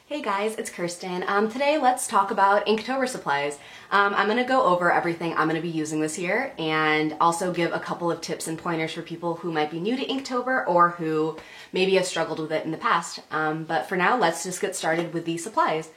Hey guys, it's Kirsten. Today let's talk about Inktober supplies. I'm going to go over everything I'm going to be using this year and also give a couple of tips and pointers for people who might be new to Inktober or who maybe have struggled with it in the past. But for now, let's just get started with the supplies.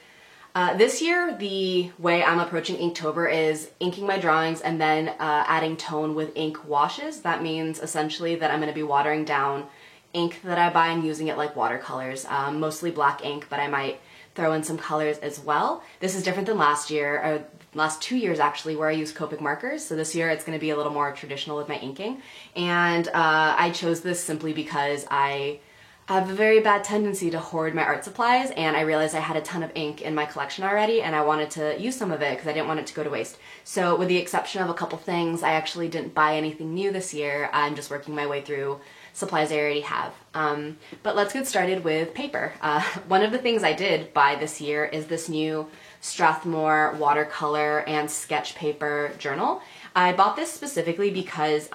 This year, the way I'm approaching Inktober is inking my drawings and then adding tone with ink washes. That means essentially that I'm going to be watering down ink that I buy and using it like watercolors, mostly black ink, but I might throw in some colors as well. This is different than last year, or last 2 years actually, where I used Copic markers. So this year it's going to be a little more traditional with my inking. And I chose this simply because I have a very bad tendency to hoard my art supplies, and I realized I had a ton of ink in my collection already and I wanted to use some of it because I didn't want it to go to waste. So with the exception of a couple things, I actually didn't buy anything new this year. I'm just working my way through supplies I already have. But let's get started with paper. One of the things I did buy this year is this new Strathmore watercolor and sketch paper journal. I bought this specifically because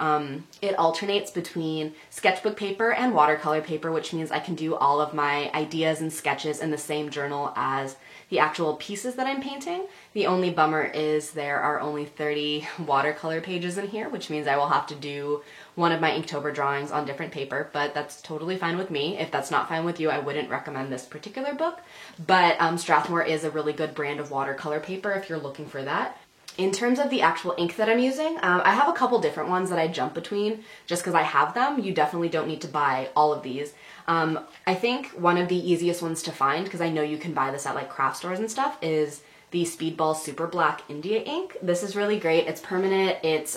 it alternates between sketchbook paper and watercolor paper, which means I can do all of my ideas and sketches in the same journal as the actual pieces that I'm painting. The only bummer is there are only 30 watercolor pages in here, which means I will have to do one of my Inktober drawings on different paper, but that's totally fine with me. If that's not fine with you, I wouldn't recommend this particular book, but Strathmore is a really good brand of watercolor paper if you're looking for that. In terms of the actual ink that I'm using, I have a couple different ones that I jump between just because I have them. You definitely don't need to buy all of these. I think one of the easiest ones to find, because I know you can buy this at like craft stores and stuff, is the Speedball Super Black India ink. This is really great. It's permanent. It's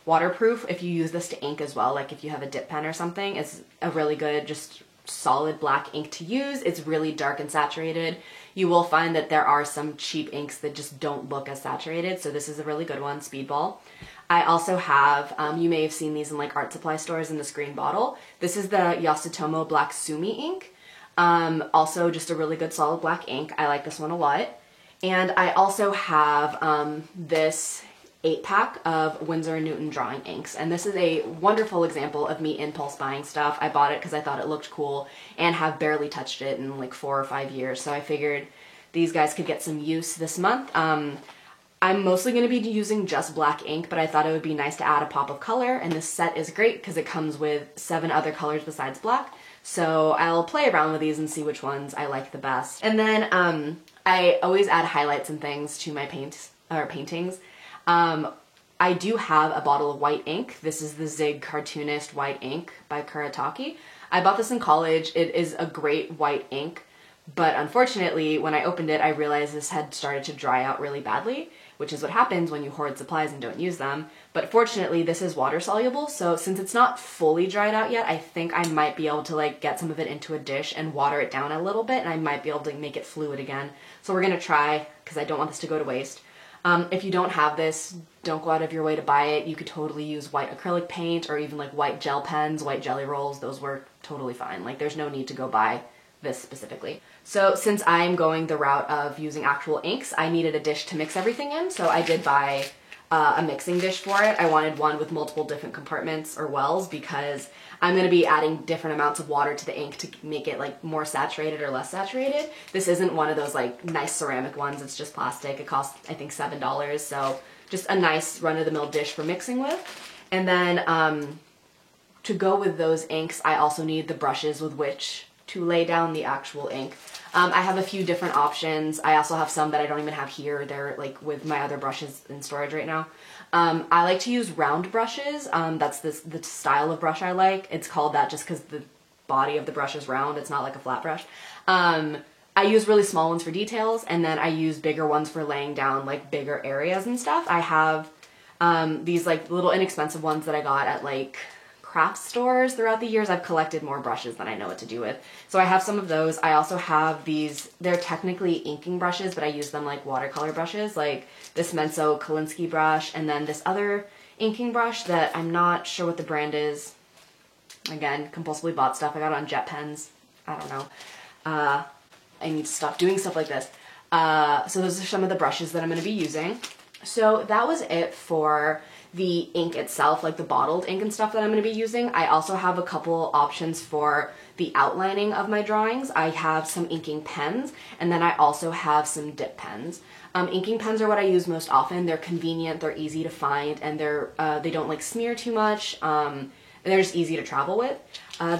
waterproof if you use this to ink as well. Like if you have a dip pen or something, it's a really good, just solid black ink to use. It's really dark and saturated. You will find that there are some cheap inks that just don't look as saturated, so this is a really good one, Speedball. I also have, you may have seen these in like art supply stores in this green bottle. This is the Yasutomo Black Sumi ink. Also just a really good solid black ink. I like this one a lot. And I also have this 8-pack of Winsor & Newton drawing inks, and this is a wonderful example of me impulse buying stuff. I bought it because I thought it looked cool and have barely touched it in like 4 or 5 years, so I figured these guys could get some use this month. I'm mostly going to be using just black ink, but I thought it would be nice to add a pop of color, and this set is great because it comes with 7 other colors besides black, so I'll play around with these and see which ones I like the best. And then I always add highlights and things to my paintings. I do have a bottle of white ink. This is the Zig Cartoonist White Ink by Kuretake. I bought this in college. It is a great white ink, but unfortunately when I opened it I realized this had started to dry out really badly, which is what happens when you hoard supplies and don't use them. But fortunately this is water soluble, so since it's not fully dried out yet, I think I might be able to like get some of it into a dish and water it down a little bit, and I might be able to make it fluid again. So we're gonna try, because I don't want this to go to waste. If you don't have this, don't go out of your way to buy it. You could totally use white acrylic paint or even like white gel pens, white jelly rolls. Those work totally fine. Like there's no need to go buy this specifically. So since I'm going the route of using actual inks, I needed a dish to mix everything in. So I did buy a mixing dish for it. I wanted one with multiple different compartments or wells because I'm going to be adding different amounts of water to the ink to make it like more saturated or less saturated. This isn't one of those like nice ceramic ones. It's just plastic. It costs I think $7. So just a nice run-of-the-mill dish for mixing with. And then to go with those inks, I also need the brushes with which to lay down the actual ink. I have a few different options. I also have some that I don't even have here. They're like with my other brushes in storage right now. I like to use round brushes. That's the style of brush I like. It's called that just because the body of the brush is round. It's not like a flat brush. I use really small ones for details, and then I use bigger ones for laying down like bigger areas and stuff. I have these like little inexpensive ones that I got at like craft stores throughout the years. I've collected more brushes than I know what to do with. So I have some of those. I also have these, they're technically inking brushes, but I use them like watercolor brushes, like this Menso Kolinsky brush, and then this other inking brush that I'm not sure what the brand is. Again, compulsively bought stuff. I got it on Jet Pens. I don't know. I need to stop doing stuff like this. So those are some of the brushes that I'm going to be using. So that was it for the ink itself, like the bottled ink and stuff that I'm going to be using. I also have a couple options for the outlining of my drawings. I have some inking pens, and then I also have some dip pens. Inking pens are what I use most often. They're convenient, they're easy to find, and they don't like smear too much. And they're just easy to travel with.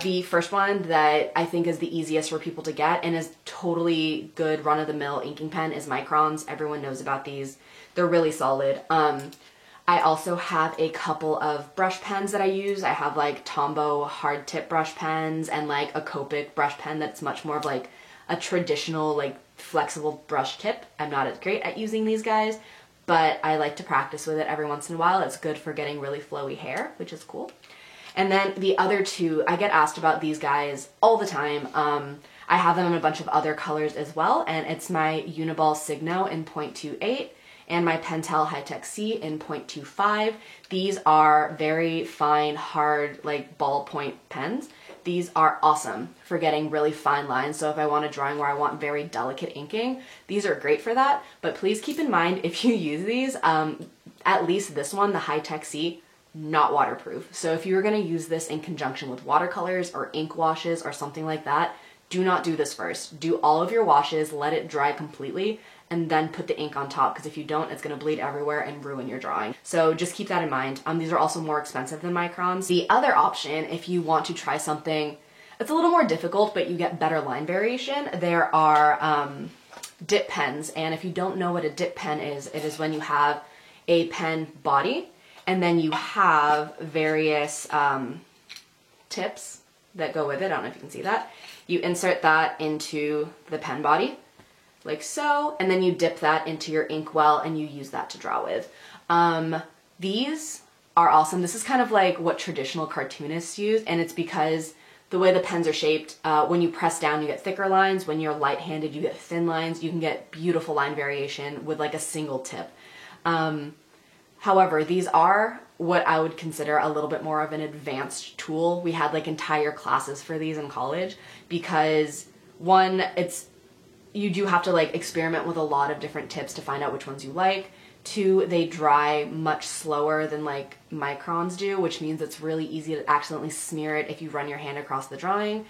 The first one that I think is the easiest for people to get and is totally good run-of-the-mill inking pen is Micron's. Everyone knows about these. They're really solid. I also have a couple of brush pens that I use. I have like Tombow hard tip brush pens and like a Copic brush pen that's much more of like a traditional like flexible brush tip. I'm not as great at using these guys, but I like to practice with it every once in a while. It's good for getting really flowy hair, which is cool. And then the other two, I get asked about these guys all the time. I have them in a bunch of other colors as well, and it's my Uniball Signo in 0.28 and my Pentel Hi-Tech C in 0.25. These are very fine, hard, like ballpoint pens. These are awesome for getting really fine lines. So if I want a drawing where I want very delicate inking, these are great for that. But please keep in mind, if you use these, at least this one, the Hi-Tech C, not waterproof. So if you were going to use this in conjunction with watercolors or ink washes or something like that, do not do this first. Do all of your washes, let it dry completely, and then put the ink on top, because if you don't, it's going to bleed everywhere and ruin your drawing. So just keep that in mind. These are also more expensive than Micron's. The other option, if you want to try something that's a little more difficult but you get better line variation, there are dip pens. And if you don't know what a dip pen is, it is when you have a pen body and then you have various tips that go with it. I don't know if you can see that. You insert that into the pen body, like so, and then you dip that into your inkwell and you use that to draw with. These are awesome. This is kind of like what traditional cartoonists use, and it's because the way the pens are shaped, when you press down you get thicker lines, when you're light-handed you get thin lines. You can get beautiful line variation with like a single tip. However, these are what I would consider a little bit more of an advanced tool. We had like entire classes for these in college because one, you do have to like experiment with a lot of different tips to find out which ones you like. Two, they dry much slower than like Microns do, which means it's really easy to accidentally smear it if you run your hand across the drawing.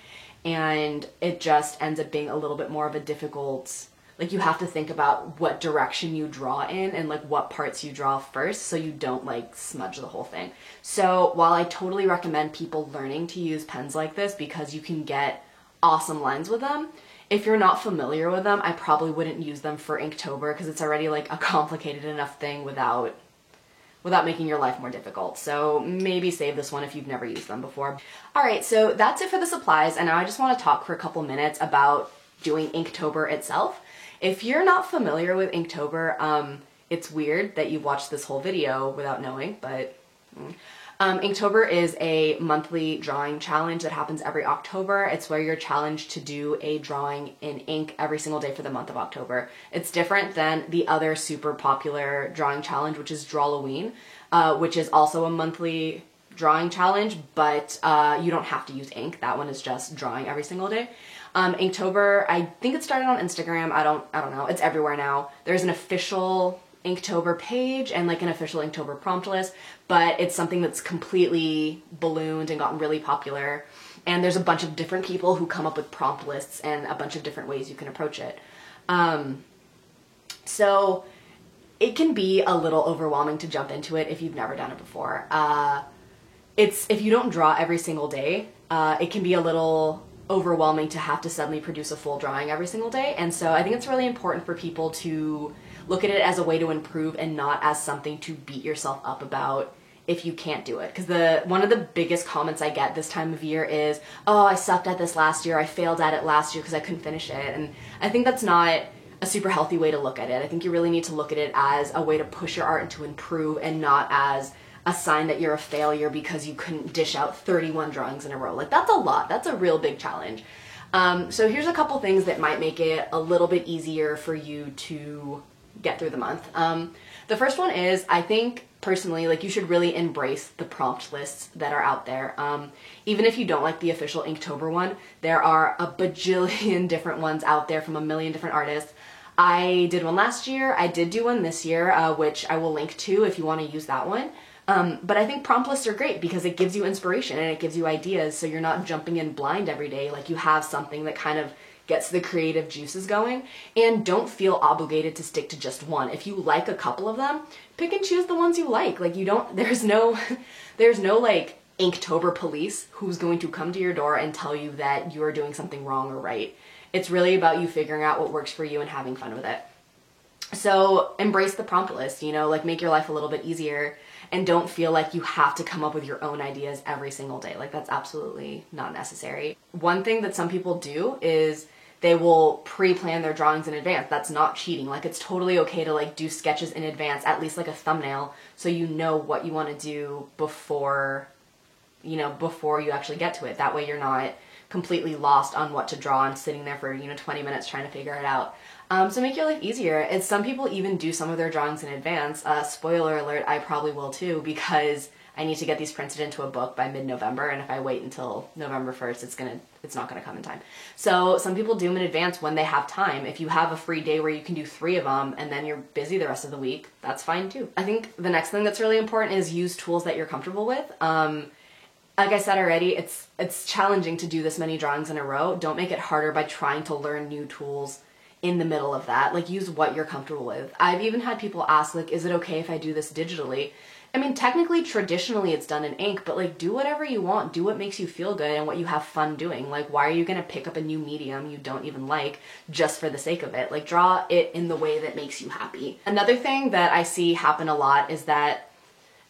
And it just ends up being a little bit more of a difficult, like you have to think about what direction you draw in and like what parts you draw first so you don't like smudge the whole thing. So while I totally recommend people learning to use pens like this because you can get awesome lines with them, if you're not familiar with them, I probably wouldn't use them for Inktober because it's already like a complicated enough thing without making your life more difficult. So maybe save this one if you've never used them before. All right, so that's it for the supplies, and now I just want to talk for a couple minutes about doing Inktober itself. If you're not familiar with Inktober, it's weird that you've watched this whole video without knowing, but Inktober is a monthly drawing challenge that happens every October. It's where you're challenged to do a drawing in ink every single day for the month of October. It's different than the other super popular drawing challenge, which is Drawloween, which is also a monthly drawing challenge, but you don't have to use ink. That one is just drawing every single day. Inktober, I think it started on Instagram. I don't know. It's everywhere now. There's an official Inktober page and like an official Inktober prompt list, but it's something that's completely ballooned and gotten really popular. And there's a bunch of different people who come up with prompt lists and a bunch of different ways you can approach it. So it can be a little overwhelming to jump into it if you've never done it before. If you don't draw every single day, it can be a little overwhelming to have to suddenly produce a full drawing every single day. And so I think it's really important for people to look at it as a way to improve and not as something to beat yourself up about if you can't do it. Because one of the biggest comments I get this time of year is, oh, I sucked at this last year, I failed at it last year because I couldn't finish it. And I think that's not a super healthy way to look at it. I think you really need to look at it as a way to push your art and to improve, and not as a sign that you're a failure because you couldn't dish out 31 drawings in a row. Like, that's a lot. That's a real big challenge. So here's a couple things that might make it a little bit easier for you to get through the month. The first one is, I think personally, like, you should really embrace the prompt lists that are out there. Even if you don't like the official Inktober one, there are a bajillion different ones out there from a million different artists. I did one last year. I did do one this year, which I will link to if you want to use that one. But I think prompt lists are great because it gives you inspiration and it gives you ideas, so you're not jumping in blind every day. Like, you have something that kind of gets the creative juices going, and don't feel obligated to stick to just one. If you like a couple of them, pick and choose the ones you like. Like, you don't, there's no like Inktober police who's going to come to your door and tell you that you are doing something wrong or right. It's really about you figuring out what works for you and having fun with it. So embrace the prompt list, you know, like, make your life a little bit easier, and don't feel like you have to come up with your own ideas every single day. Like, that's absolutely not necessary. One thing that some people do is they will pre-plan their drawings in advance. That's not cheating. Like, it's totally okay to like do sketches in advance, at least like a thumbnail, so you know what you want to do before, you know, before you actually get to it. That way you're not completely lost on what to draw and sitting there for, you know, 20 minutes trying to figure it out. So make your life easier. And some people even do some of their drawings in advance. Spoiler alert, I probably will too, because I need to get these printed into a book by mid-November, and if I wait until November 1st, it's not gonna come in time. So some people do them in advance when they have time. If you have a free day where you can do 3 of them and then you're busy the rest of the week, that's fine too. I think the next thing that's really important is use tools that you're comfortable with. Like I said already, it's challenging to do this many drawings in a row. Don't make it harder by trying to learn new tools in the middle of that. Like, use what you're comfortable with. I've even had people ask, like, is it okay if I do this digitally? I mean, technically, traditionally it's done in ink, but like, do whatever you want. Do what makes you feel good and what you have fun doing. Like, why are you gonna pick up a new medium you don't even like just for the sake of it? Like, draw it in the way that makes you happy. Another thing that I see happen a lot is that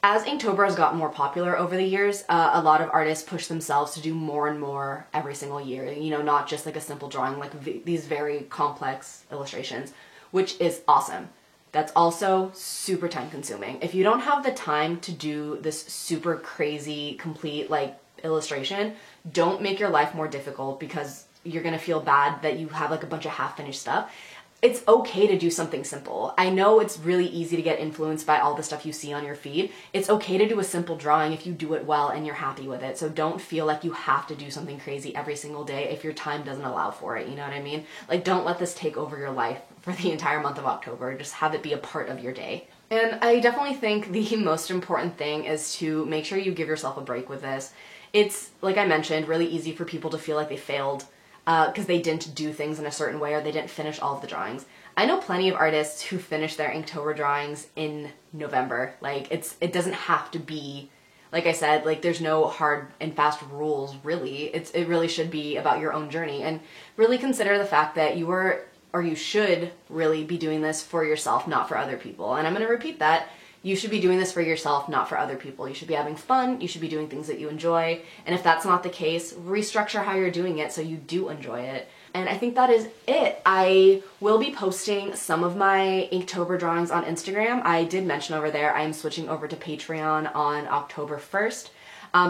as Inktober has gotten more popular over the years, a lot of artists push themselves to do more and more every single year. You know, not just like a simple drawing, like these very complex illustrations, which is awesome. That's also super time consuming. If you don't have the time to do this super crazy, complete like illustration, don't make your life more difficult because you're gonna feel bad that you have like a bunch of half finished stuff. It's okay to do something simple. I know it's really easy to get influenced by all the stuff you see on your feed. It's okay to do a simple drawing if you do it well and you're happy with it. So don't feel like you have to do something crazy every single day if your time doesn't allow for it, you know what I mean? Like, don't let this take over your life for the entire month of October. Just have it be a part of your day. And I definitely think the most important thing is to make sure you give yourself a break with this. It's, like I mentioned, really easy for people to feel like they failed because they didn't do things in a certain way or they didn't finish all of the drawings. I know plenty of artists who finish their Inktober drawings in November. Like, it doesn't have to be, like I said, like, there's no hard and fast rules, really. It really should be about your own journey, and really consider the fact that you should really be doing this for yourself, not for other people. And I'm going to repeat that. You should be doing this for yourself, not for other people. You should be having fun, you should be doing things that you enjoy, and if that's not the case, restructure how you're doing it so you do enjoy it. And I think that is it. I will be posting some of my Inktober drawings on Instagram. I did mention over there I am switching over to Patreon on October 1st.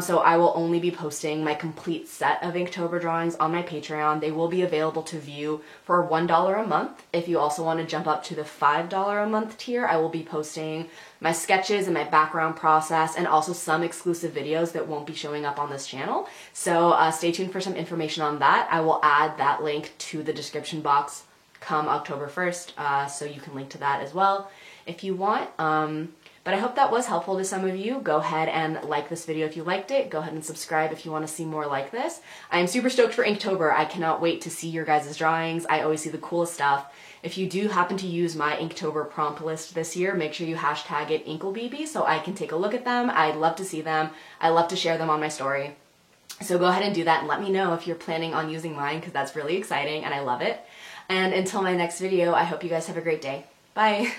So I will only be posting my complete set of Inktober drawings on my Patreon. They will be available to view for $1 a month. If you also want to jump up to the $5 a month tier, I will be posting my sketches and my background process and also some exclusive videos that won't be showing up on this channel. So stay tuned for some information on that. I will add that link to the description box come October 1st, so you can link to that as well if you want. But I hope that was helpful to some of you. Go ahead and like this video if you liked it. Go ahead and subscribe if you want to see more like this. I am super stoked for Inktober. I cannot wait to see your guys' drawings. I always see the coolest stuff. If you do happen to use my Inktober prompt list this year, make sure you hashtag it InkleBB so I can take a look at them. I'd love to see them. I love to share them on my story. So go ahead and do that and let me know if you're planning on using mine, because that's really exciting and I love it. And until my next video, I hope you guys have a great day. Bye.